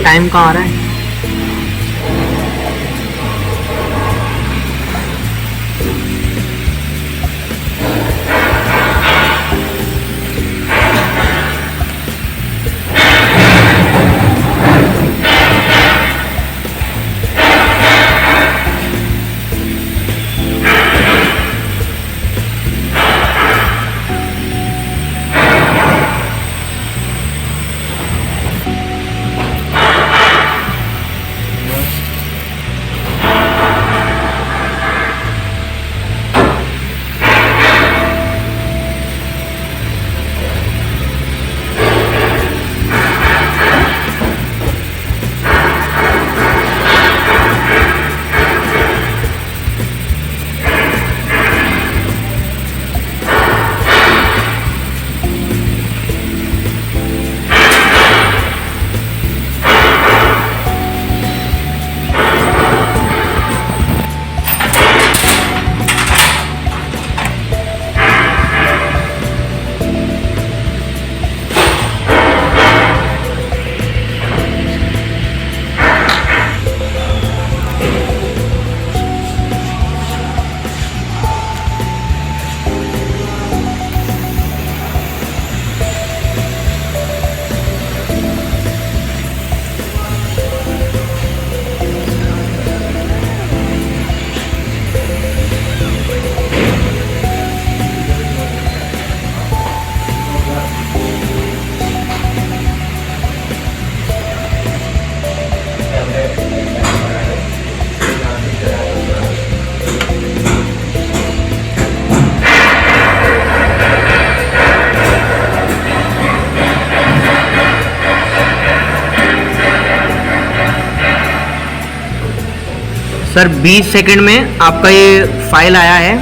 Time कहाँ आ रहा है। सर 20 सेकंड में आपका ये फाइल आया है।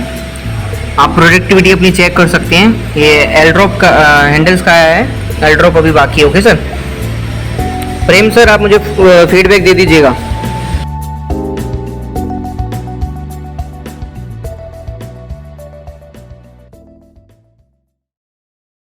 आप प्रोडक्टिविटी अपनी चेक कर सकते हैं। ये एल्ड्रॉप का हैंडल्स का आया है, एल्ड्रॉप अभी बाकी है। ओके सर, प्रेम सर आप मुझे फीडबैक दे दीजिएगा।